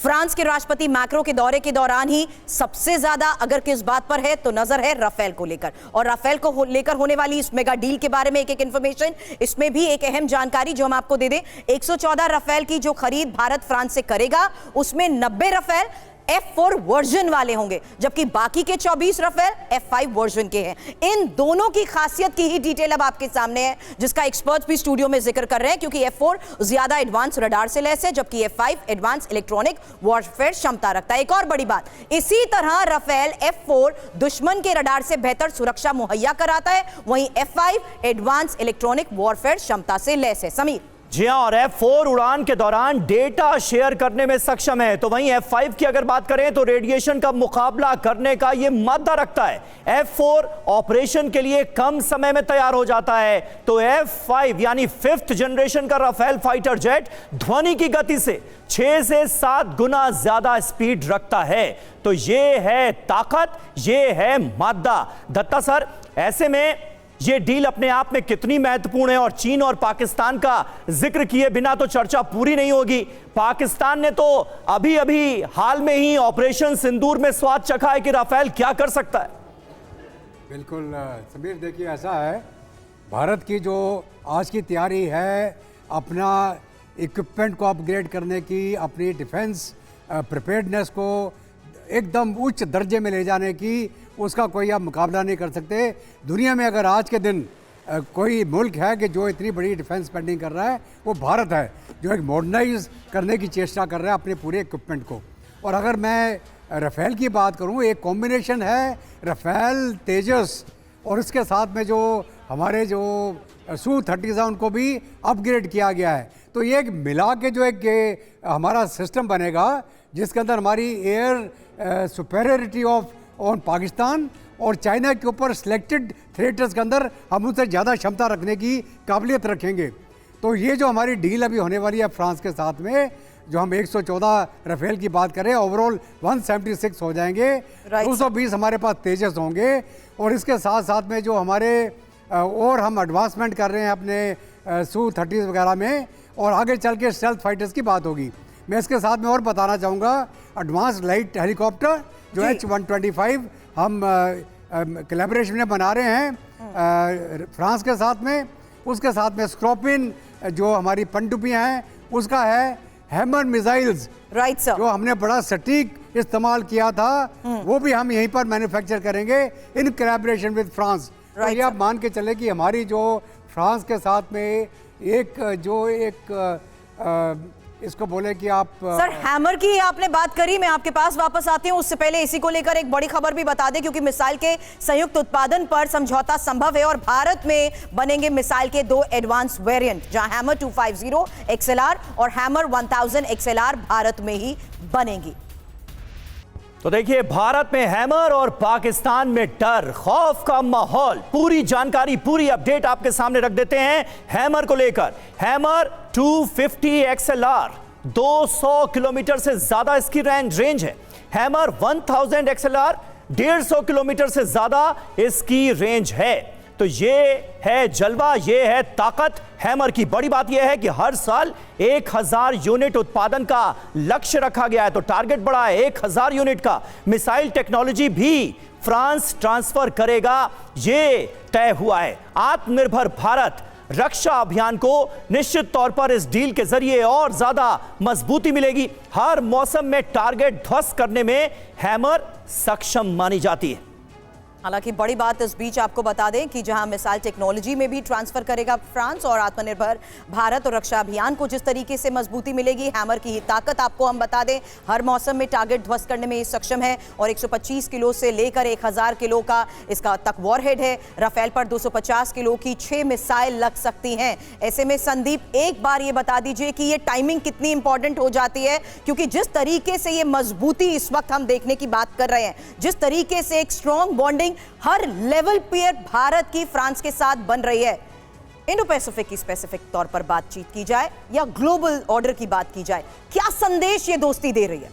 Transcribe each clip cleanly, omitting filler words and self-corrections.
France के राष्ट्रपति macro के दौरे के दौरान ही सबसे ज्यादा अगर किस बात पर है तो नजर है राफेल को लेकर, और राफेल को लेकर होने वाली इस मेगा डील के बारे में एक इंफॉर्मेशन, इसमें भी एक अहम जानकारी जो हम आपको दे दें। 114 राफेल की जो खरीद भारत फ्रांस से करेगा उसमें 90 राफेल F4 वर्जन वाले होंगे, जबकि बाकी के 24 राफेल F5 वर्जन के हैं। इन दोनों की खासियत की ही डिटेल अब आपके सामने है, जिसका एक्सपर्ट्स भी स्टूडियो में जिक्र कर रहे हैं, क्योंकि F4 ज्यादा एडवांस रडार से लैस है, जबकि F5 एडवांस इलेक्ट्रॉनिक वॉरफेयर क्षमता रखता है। एक और बड़ी बात, इसी तरह राफेल F4 दुश्मन के रडार से बेहतर सुरक्षा मुहैया कराता है, वहीं F5 एडवांस इलेक्ट्रॉनिक वॉरफेयर क्षमता से लैस है। समीर जी हां, और F4 उड़ान के दौरान डेटा शेयर करने में सक्षम है, तो वहीं F5 की अगर बात करें तो रेडिएशन का मुकाबला करने का यह मादा रखता है। F4 ऑपरेशन के लिए कम समय में तैयार हो जाता है, तो F5 यानी 5th जनरेशन का राफेल फाइटर जेट ध्वनि की गति से 6 से 7 गुना ज्यादा स्पीड रखता है। तो यह है ताकत, यह है मादा। दत्ता सर, ऐसे में ये डील अपने आप में कितनी महत्वपूर्ण है, और चीन और पाकिस्तान का जिक्र किए बिना तो चर्चा पूरी नहीं होगी। पाकिस्तान ने तो अभी अभी हाल में ही ऑपरेशन सिंदूर में स्वाद चखा है कि राफेल क्या कर सकता है। बिल्कुल समीर, देखिए ऐसा है, भारत की जो आज की तैयारी है अपना इक्विपमेंट को अपग्रेड करने की, अपनी डिफेंस प्रिपेयर्डनेस को एकदम उच्च दर्जे में ले जाने की, उसका कोई आप मुकाबला नहीं कर सकते। दुनिया में अगर आज के दिन कोई मुल्क है कि जो इतनी बड़ी डिफेंस स्पेंडिंग कर रहा है, वो भारत है, जो एक मॉडर्नाइज करने की चेष्टा कर रहा है अपने पूरे इक्विपमेंट को। और अगर मैं राफेल की बात करूं, एक कॉम्बिनेशन है राफेल तेजस, और इसके साथ में जो हमारे जो Su-30 उनको भी अपग्रेड किया गया है। तो ये एक मिला के जो एक हमारा सिस्टम बनेगा, जिसके अंदर हमारी air superiority of on Pakistan और चाइना के ऊपर सिलेक्टेड थिएटर्स के अंदर हम उनसे ज़्यादा क्षमता रखने की काबिलियत रखेंगे। तो ये जो हमारी डील अभी होने वाली है फ्रांस के साथ में, जो हम 114 राफेल की बात करें, ओवरऑल 176 हो जाएंगे, 220 हमारे पास तेजस होंगे, और इसके साथ साथ में जो हमारे और हम एडवांसमेंट कर रहे हैं अपने Su-30 वगैरह में, और आगे चल के स्टेल्थ फाइटर्स की बात होगी। मैं इसके साथ में और बताना चाहूँगा, एडवांस लाइट हेलीकॉप्टर जो H-125 हम कोलैबोरेशन में बना रहे हैं फ्रांस के साथ में। उसके साथ में स्कॉर्पियन जो हमारी पनडुब्बियाँ हैं, उसका है हैमर मिसाइल्स, राइट सर, जो हमने बड़ा सटीक इस्तेमाल किया था, वो भी हम यहीं पर मैन्युफैक्चर करेंगे इन कोलैबोरेशन विद फ्रांस। तो ये आप मान के चले कि हमारी जो फ्रांस के साथ में इसको बोले कि आप सर हैमर की आपने बात करी, मैं आपके पास वापस आती हूं। उससे पहले इसी को लेकर एक बड़ी खबर भी बता दें, क्योंकि मिसाइल के संयुक्त उत्पादन पर समझौता संभव है, और भारत में बनेंगे मिसाइल के 2 एडवांस वेरिएंट, जहां हैमर 250 XLR और हैमर 1000 XLR भारत में ही बनेगी। तो देखिए, भारत में हैमर और पाकिस्तान में डर, खौफ का माहौल। पूरी जानकारी, पूरी अपडेट आपके सामने रख देते हैं हैमर को लेकर। हैमर 250 XLR 200 किलोमीटर से ज्यादा इसकी रेंज है। हैमर 1000 XLR 150 किलोमीटर से ज्यादा इसकी रेंज है। तो ये है जलवा, ये है ताकत हैमर की। बड़ी बात यह है कि हर साल 1000 यूनिट उत्पादन का लक्ष्य रखा गया है, तो टारगेट बड़ा है 1000 यूनिट का। मिसाइल टेक्नोलॉजी भी फ्रांस ट्रांसफर करेगा, ये तय हुआ है। आत्मनिर्भर भारत रक्षा अभियान को निश्चित तौर पर इस डील के जरिए और ज्यादा मजबूती मिलेगी। हर मौसम में टारगेट ध्वस्त करने में हैमर सक्षम मानी जाती है। हालांकि बड़ी बात इस बीच आपको बता दें कि जहां मिसाइल टेक्नोलॉजी में भी ट्रांसफर करेगा फ्रांस, और आत्मनिर्भर भारत और रक्षा अभियान को जिस तरीके से मजबूती मिलेगी, हैमर की ताकत आपको हम बता दें, हर मौसम में टारगेट ध्वस्त करने में सक्षम है, और 125 किलो से लेकर 1000 किलो का इसका तक वॉरहेड है। राफेल पर 250 किलो की 6 मिसाइल लग सकती हैं। ऐसे में संदीप, एक बार ये बता दीजिए कि ये टाइमिंग कितनी इंपॉर्टेंट हो जाती है, क्योंकि जिस तरीके से ये मजबूती इस वक्त हम देखने की बात कर रहे हैं, जिस तरीके से एक स्ट्रॉन्ग बॉन्डिंग हर लेवल पर भारत की फ्रांस के साथ बन रही है, इंडो पैसिफिक की स्पेसिफिक तौर पर बातचीत की जाए या ग्लोबल ऑर्डर की बात की जाए, क्या संदेश ये दोस्ती दे रही है?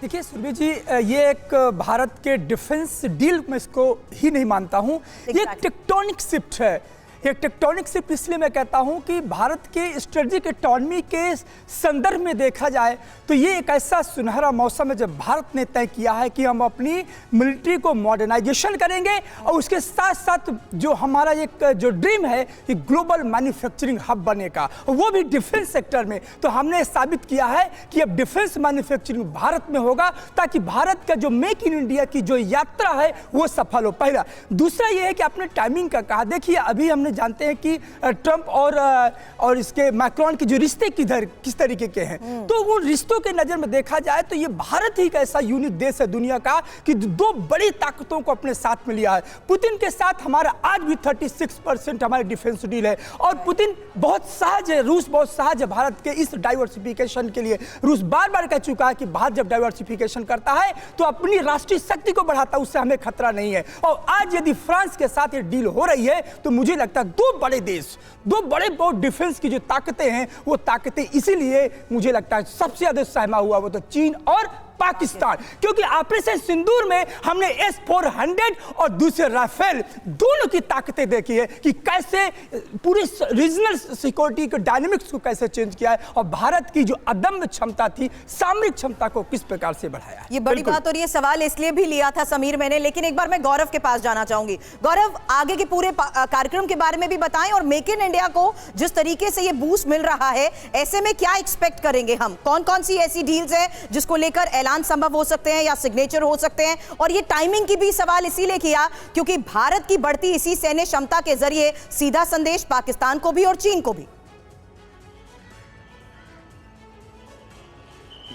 देखिए सुरभि जी, ये एक भारत के डिफेंस डील में इसको ही नहीं मानता हूं, ये एक टेक्टोनिक शिफ्ट है। ये टेक्टोनिक शिफ्ट इसलिए मैं कहता हूं कि भारत के स्ट्रेटेजिक इकोनॉमी के संदर्भ में देखा जाए तो ये एक ऐसा सुनहरा मौसम है जब भारत ने तय किया है कि हम अपनी मिलिट्री को मॉडर्नाइजेशन करेंगे और उसके साथ साथ जो हमारा एक जो ड्रीम है कि ग्लोबल मैन्युफैक्चरिंग हब बने का, वो भी डिफेंस सेक्टर में। तो हमने साबित किया है कि अब डिफेंस मैन्युफैक्चरिंग भारत में होगा ताकि भारत का जो मेक इन इंडिया की जो यात्रा है वो सफल हो। पहला। दूसरा ये है कि आपने टाइमिंग का कहा, देखिए अभी हमने जानते हैं कि ट्रंप और इसके मैक्रोन के जो रिश्ते किस तरीके के हैं, तो उन रिश्तों के नजर में देखा जाए तो ये भारत ही एक ऐसा यूनिक देश है दुनिया का कि दो बड़ी ताकतों को अपने साथ में लिया है। पुतिन के साथ हमारा आज भी 36% हमारी डिफेंस डील है और पुतिन बहुत सहज है, रूस बहुत सहज है भारत के इस डाइवर्सिफिकेशन के लिए। रूस बार बार कह चुका है कि भारत जब डाइवर्सिफिकेशन करता है तो अपनी राष्ट्रीय शक्ति को बढ़ाता है, उससे हमें खतरा नहीं है। और आज यदि फ्रांस के साथ ये डील हो रही है तो मुझे लगता है दो बड़े देश, दो बड़े बहुत डिफेंस की जो ताकतें हैं वो ताकतें इसीलिए मुझे लगता है सबसे ज्यादा सहमा हुआ वो तो चीन और पाकिस्तान, क्योंकि ऑपरेशन सिंदूर में हमने S-400 और दूसरे राफेल दोनों की ताकतें देखी है कि कैसे पूरी रीजनल सिक्योरिटी के डायनामिक्स को कैसे चेंज किया है और भारत की जो अदम्य क्षमता थी, सामरिक क्षमता को किस प्रकार से बढ़ाया है। ये बड़ी बात और ये सवाल इसलिए भी लिया था समीर मैंने, लेकिन एक बार मैं गौरव के पास जाना चाहूंगी। गौरव, आगे के पूरे कार्यक्रम के बारे में भी बताएं और मेक इन इंडिया को जिस तरीके से ये बूस्ट मिल रहा है, ऐसे में क्या एक्सपेक्ट करेंगे हम? कौन कौन सी ऐसी डील्स है जिसको लेकर ऐलान संभव हो सकते हैं या सिग्नेचर हो सकते हैं? और ये टाइमिंग की भी सवाल इसीलिए किया क्योंकि भारत की बढ़ती इसी सैन्य क्षमता के जरिए सीधा संदेश पाकिस्तान को भी और चीन को भी।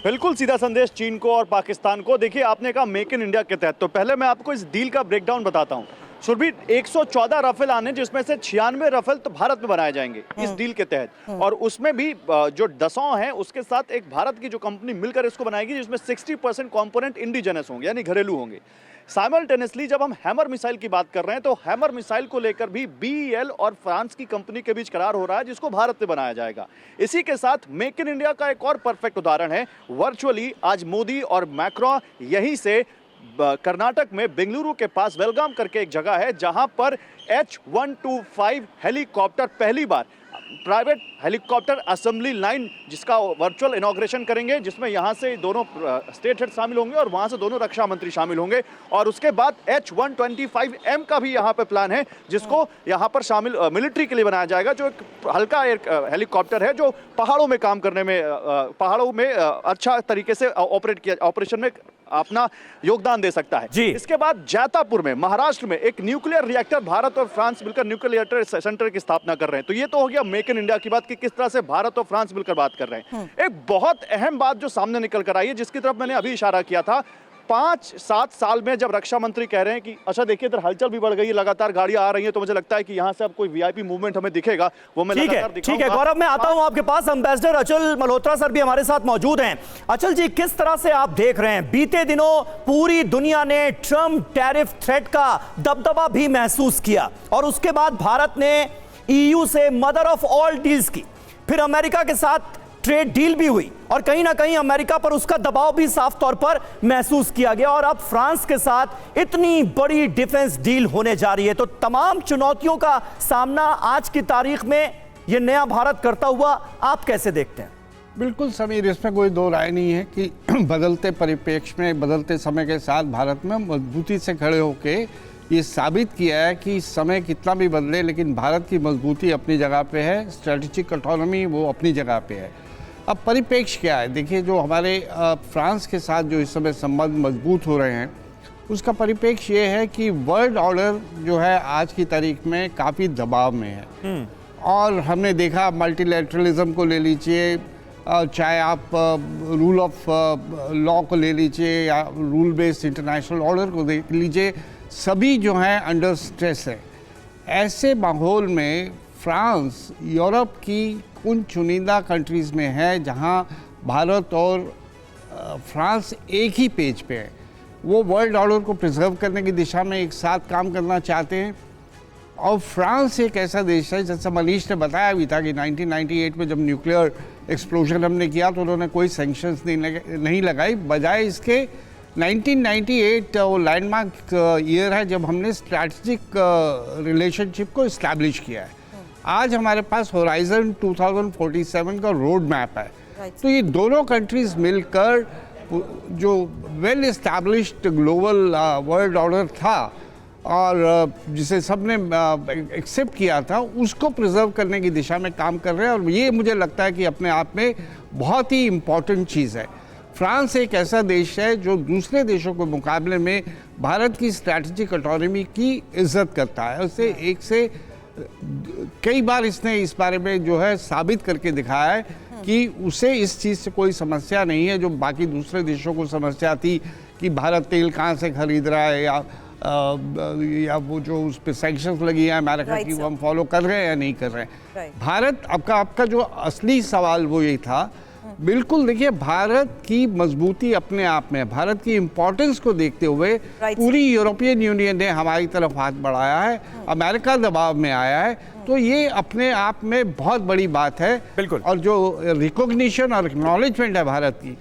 बिल्कुल सीधा संदेश चीन को और पाकिस्तान को। देखिए, आपने कहा मेक इन इंडिया के तहत, तो पहले मैं आपको इस डील का ब्रेकडाउन बताता हूं। सुरभि, 114 राफेल आने जिसमें से 96 राफेल तो भारत में बनाए जाएंगे इस डील के तहत, और उसमें भी जो दसों है उसके साथ एक भारत की जो कंपनी मिलकर इसको बनाएगी जिसमें 60% कंपोनेंट इंडिजिनस होंगे यानी घरेलू होंगे। साइमल्टेनियसली जब हम हैमर मिसाइल की बात कर रहे हैं तो हैमर मिसाइल को लेकर भी BEL और फ्रांस की कंपनी के बीच करार हो रहा है जिसको भारत में बनाया जाएगा। इसी के साथ मेक इन इंडिया का एक और परफेक्ट उदाहरण है, वर्चुअली आज मोदी और मैक्रोन यहीं से कर्नाटक में बेंगलुरु के पास वेलगाम करके एक जगह है जहां पर H-125 हेलीकॉप्टर पहली बार प्राइवेट हेलीकॉप्टर असेंबली लाइन जिसका वर्चुअल इनॉग्रेशन करेंगे, जिसमें यहां से दोनों स्टेट हेड शामिल होंगे और वहां से दोनों रक्षा मंत्री शामिल होंगे। और उसके बाद H-125M का भी यहां पे प्लान है जिसको यहां पर शामिल मिलिट्री के लिए बनाया जाएगा, जो एक हल्का हेलीकॉप्टर है जो पहाड़ों में काम करने में पहाड़ों में अच्छा तरीके से ऑपरेशन में अपना योगदान दे सकता है। इसके बाद जैतापुर में महाराष्ट्र में एक न्यूक्लियर रिएक्टर भारत और फ्रांस मिलकर न्यूक्लियर रिएक्टर सेंटर की स्थापना कर रहे हैं। तो ये तो हो गया मेक इन इंडिया की बात कि किस तरह से भारत और फ्रांस मिलकर बात कर रहे हैं। एक बहुत अहम बात जो सामने निकल कर आई है जिसकी तरफ मैंने अभी इशारा किया था, 5-7 साल में जब रक्षा मंत्री कह रहे हैं कि अच्छा देखिए इधर हलचल भी बढ़ गई है, लगातार गाड़ियां आ रही हैं, तो मुझे लगता है कि यहां से अब कोई वीआईपी मूवमेंट हमें दिखेगा, वो मैं लगातार दिखाऊंगा। ठीक है गौरव, मैं आता हूं आपके पास। एम्बेसडर अचल मल्होत्रा सर भी हमारे साथ मौजूद हैं। अचल जी, किस तरह से आप देख रहे हैं, बीते दिनों पूरी दुनिया ने ट्रंप टैरिफ थ्रेट का दबदबा भी महसूस किया और उसके बाद भारत ने EU से मदर ऑफ ऑल डील्स की, फिर अमेरिका के साथ ट्रेड डील भी हुई और कहीं ना कहीं अमेरिका पर उसका दबाव भी साफ तौर पर महसूस किया गया, और अब फ्रांस के साथ इतनी बड़ी डिफेंस डील होने जा रही है। तो तमाम चुनौतियों का सामना आज की तारीख में यह नया भारत करता हुआ आप कैसे देखते हैं? बिल्कुल समीर, इसमें कोई दो राय नहीं है कि बदलते परिप्रेक्ष्य में, बदलते समय के साथ भारत में मजबूती से खड़े होकर ये साबित किया है कि समय कितना भी बदले लेकिन भारत की मजबूती अपनी जगह पे है, स्ट्रेटेजिक ऑटोनॉमी वो अपनी जगह पे है। अब परिप्रेक्ष्य क्या है, देखिए जो हमारे फ्रांस के साथ जो इस समय संबंध मजबूत हो रहे हैं उसका परिप्रेक्ष्य ये है कि वर्ल्ड ऑर्डर जो है आज की तारीख में काफ़ी दबाव में है। और हमने देखा मल्टीलैटरलिज्म को ले लीजिए, चाहे आप रूल ऑफ लॉ को ले लीजिए या रूल बेस्ड इंटरनेशनल ऑर्डर को देख लीजिए, सभी जो हैं अंडर स्ट्रेस है। ऐसे माहौल में फ्रांस यूरोप की उन चुनिंदा कंट्रीज़ में है जहां भारत और फ्रांस एक ही पेज पे है। वो वर्ल्ड ऑर्डर को प्रिजर्व करने की दिशा में एक साथ काम करना चाहते हैं। और फ्रांस एक ऐसा देश है, जैसा मनीष ने बताया भी था कि 1998 में जब न्यूक्लियर एक्सप्लोजन हमने किया तो उन्होंने कोई सैंक्शंस नहीं लगाई, बजाय इसके 1998 वो लैंडमार्क ईयर है जब हमने स्ट्रैटेजिक रिलेशनशिप को इस्टेब्लिश किया है। आज हमारे पास होराइजन 2047 का रोड मैप है। Right. तो ये दोनों कंट्रीज मिलकर जो well established global world order था और जिसे सबने एक्सेप्ट किया था, उसको प्रिजर्व करने की दिशा में काम कर रहे हैं। और ये मुझे लगता है कि अपने आप में बहुत ही इम्पॉर्टेंट चीज़ है। फ्रांस एक ऐसा देश है जो दूसरे देशों के मुकाबले में भारत की स्ट्रैटेजिक ऑटोनॉमी की इज्जत करता है। उसे एक से कई बार इसने इस बारे में जो है साबित करके दिखाया है कि उसे इस चीज़ से कोई समस्या नहीं है जो बाकी दूसरे देशों को समस्या थी कि भारत तेल कहाँ से खरीद रहा है या वो जो उस पर सैंक्शंस लगी है अमेरिका Right, की, वो sir. हम फॉलो कर रहे हैं या नहीं कर रहे हैं। Right. भारत आपका जो असली सवाल वो यही था। बिल्कुल देखिए, भारत की मजबूती अपने आप में, भारत की इंपॉर्टेंस को देखते हुए Right, पूरी यूरोपियन यूनियन ने हमारी तरफ हाथ बढ़ाया है, अमेरिका दबाव में आया है। तो ये अपने आप में बहुत बड़ी बात है। बिल्कुल। और जो रिकॉग्निशन और एक्नॉलेजमेंट है भारत की,